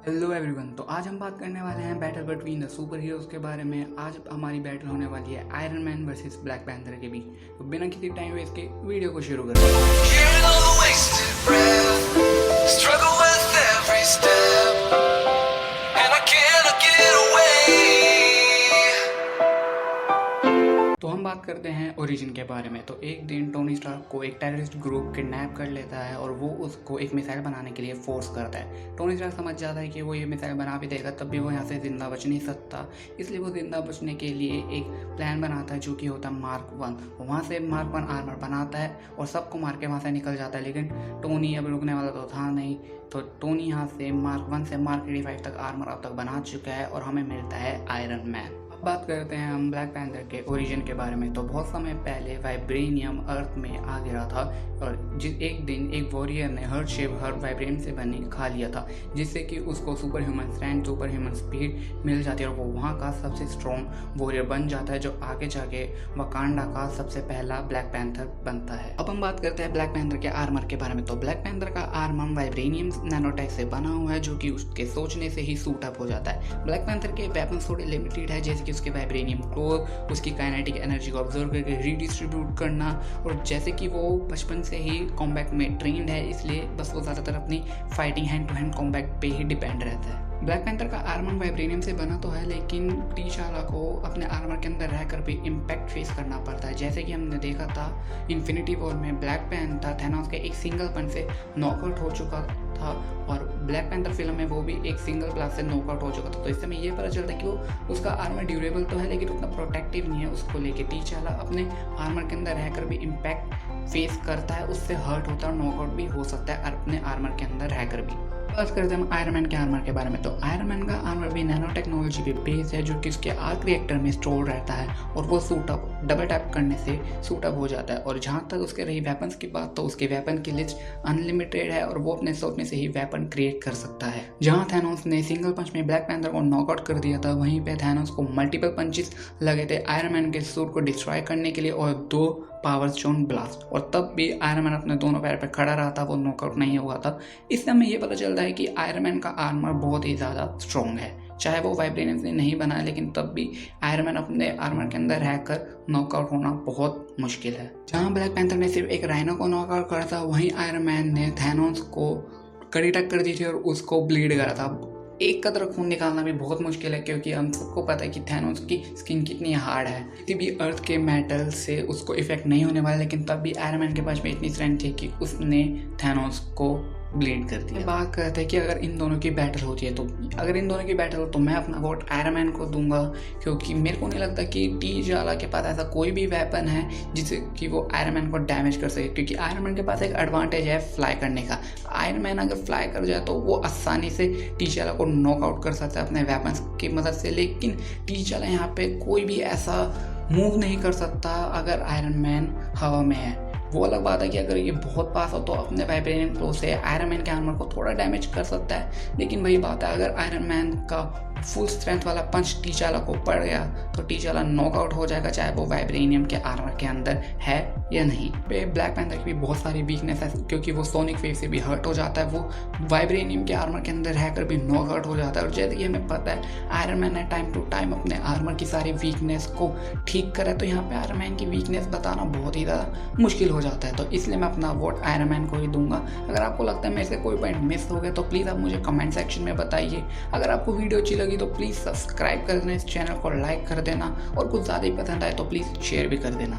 Hello everyone. तो आज हम बात करने वाले हैं battle between the super heroes के बारे में। आज हमारी बैटल होने वाली है iron man versus black panther के बीच। तो बिना किसी टाइम वेस्ट के वीडियो को शुरू करते हैं। Hearing all the wasted breath, struggle with every step, and I cannot get away. तो हम बात करते हैं ओरिजिन के बारे में। तो एक दिन टोनी स्टार्क को एक टेररिस्ट ग्रुप किडनैप कर लेता है और वो उसको एक मिसाइल बनाने के लिए फोर्स करता है। टोनी स्टार्क समझ जाता है कि वो ये मिसाइल बना भी देगा तब भी वो यहाँ से ज़िंदा बच नहीं सकता, इसलिए वो ज़िंदा बचने के लिए एक प्लान बनाता है जो कि होता है मार्क 1। वहाँ से मार्क 1 आर्मर बनाता है और सबको मार के वहाँ से निकल जाता है। लेकिन टोनी अब रुकने वाला तो था नहीं, तो टोनी यहाँ से मार्क 1 से मार्क 85 तक आर्मर अब तक बना चुका है और हमें मिलता है आयरन मैन। बात करते हैं हम ब्लैक पैंथर के ओरिजिन के बारे में। तो बहुत समय पहले वाइब्रेनियम अर्थ में आ गिरा था और एक दिन एक वॉरियर ने हर शेप हर वाइब्रेनियम से बनी खा लिया था, जिससे कि उसको super human strength super human speed मिल जाती है और वो वहाँ का सबसे स्ट्रॉन्ग वॉरियर बन जाता है, जो आगे जाके वकांडा का सबसे पहला ब्लैक पैंथर बनता है। अब हम बात करते हैं ब्लैक पैंथर के आर्मर के बारे में। तो ब्लैक पैंथर का आर्मर वाइब्रेनियम नैनोटेक से बना हुआ है, जो कि उसके सोचने से ही सूट अप हो जाता है। ब्लैक पैंथर के वेपन थोड़े लिमिटेड है, जैसे उसके वाइब्रेनियम कोर उसकी काइनेटिक एनर्जी को ऑब्जर्व करके रीडिस्ट्रीब्यूट करना, और जैसे कि वो बचपन से ही कॉम्बैट में ट्रेंड है, इसलिए बस वो ज़्यादातर अपनी fighting hand to hand combat पे ही डिपेंड रहता है। ब्लैक पैंथर का आर्मर वाइब्रेनियम से बना तो है, लेकिन टीचाला को अपने आर्मर के अंदर रहकर भी इम्पैक्ट फेस करना पड़ता है। जैसे कि हमने देखा था इन्फिनिटी वॉर में ब्लैक पैंथर थैनोस के एक सिंगल पंच से नॉकआउट हो चुका था, और ब्लैक पैंथर फिल्म में वो भी एक सिंगल ब्लास्ट से नॉकआउट हो चुका था। तो इससे हमें ये पता चलता है कि वो उसका आर्मर ड्यूरेबल तो है, लेकिन उतना प्रोटेक्टिव नहीं है उसको लेके। टीचाला अपने आर्मर के अंदर रहकर भी इम्पैक्ट फेस करता है, उससे हर्ट होता है और नॉकआउट भी हो सकता है अपने आर्मर के अंदर रहकर भी। बात करते हैं हम आयरन मैन के आर्मर के बारे में। तो आयरन मैन का आर्मर भी नैनो टेक्नोलॉजी पे बेस्ड है, जो कि उसके आर्क रिएक्टर में स्टोर रहता है और वो सूट अप डबल टैप करने से सूट अप हो जाता है। और जहाँ तक उसके रही वेपन्स की बात, तो उसके वेपन की लिस्ट अनलिमिटेड है और वो अपने सोचने से ही वेपन क्रिएट कर सकता है। जहाँ थैनोस ने सिंगल पंच में ब्लैक पैंथर को नॉकआउट कर दिया था, वहीं पे थैनोस को मल्टीपल पंचेस लगे थे आयरन मैन के सूट को डिस्ट्रॉय करने के लिए और 2 पावर स्टोन ब्लास्ट, और तब भी आयरन मैन अपने दोनों पैर पे खड़ा रहा था, वो नॉकआउट नहीं हुआ था। इससे हमें ये पता चलता है कि आयरन मैन का आर्मर बहुत ही ज़्यादा स्ट्रॉन्ग है। चाहे वो वाइब्रेनियम से नहीं बना है, लेकिन तब भी आयरन मैन अपने आर्मर के अंदर रहकर नॉकआउट होना बहुत मुश्किल है। जहाँ ब्लैक पैंथर ने सिर्फ एक राइनो को नॉकआउट करा था, वहीं आयरन मैन ने थैनोस को कड़ी टक्कर दी थी और उसको ब्लीड करा था। एक कतरा खून निकालना भी बहुत मुश्किल है, क्योंकि हम सबको पता है कि थैनोस की स्किन कितनी हार्ड है। किसी भी अर्थ के मेटल से उसको इफेक्ट नहीं होने वाला, लेकिन तब भी आयरन मैन के पास में इतनी स्ट्रेंथ थी कि उसने थैनोस को ब्लीड कर दिया। बात करते हैं कि अगर इन दोनों की बैटल होती है, तो अगर इन दोनों की बैटल हो तो मैं अपना वोट आयरन मैन को दूंगा, क्योंकि मेरे को नहीं लगता कि टीचाला के पास ऐसा कोई भी वेपन है जिससे कि वो आयरन मैन को डैमेज कर सके। क्योंकि आयरन मैन के पास एक एडवांटेज है फ्लाई करने का। आयरन मैन अगर फ्लाई कर जाए तो वो आसानी से टीचाला को नॉकआउट कर सकता है अपने वेपन्स की मदद से, लेकिन टीचाला यहाँ पे कोई भी ऐसा मूव नहीं कर सकता अगर आयरन मैन हवा में है। वो अलग बात है कि अगर ये बहुत पास हो तो अपने वाइब्रेनियम क्लो से आयरन मैन के आर्मर को थोड़ा डैमेज कर सकता है, लेकिन वही बात है अगर आयरन मैन का फुल स्ट्रेंथ वाला पंच टीचाला को पड़ गया तो टीचाला नॉकआउट हो जाएगा, चाहे वो वाइब्रेनियम के आर्मर के अंदर है या नहीं। ब्लैक पैंथर की भी बहुत सारी वीकनेस है, क्योंकि वो सोनिक वेव से भी हर्ट हो जाता है, वो वाइब्रेनियम के आर्मर के अंदर रहकर भी नॉकआउट हो जाता है। और जैसे कि हमें पता है आयरन मैन ने टाइम टू टाइम अपने आर्मर की सारी वीकनेस को ठीक करा, तो यहाँ पे आयरन मैन की वीकनेस बताना बहुत ही ज़्यादा मुश्किल हो जाता है। तो इसलिए मैं अपना वोट आयरन मैन को ही दूंगा। अगर आपको लगता है मेरे से कोई पॉइंट मिस हो गया तो प्लीज़ आप मुझे कमेंट सेक्शन में बताइए। अगर आपको वीडियो अच्छी लगी तो प्लीज़ सब्सक्राइब कर देना, इस चैनल को लाइक कर देना, और कुछ ज़्यादा ही पसंद आए तो प्लीज़ शेयर भी कर देना।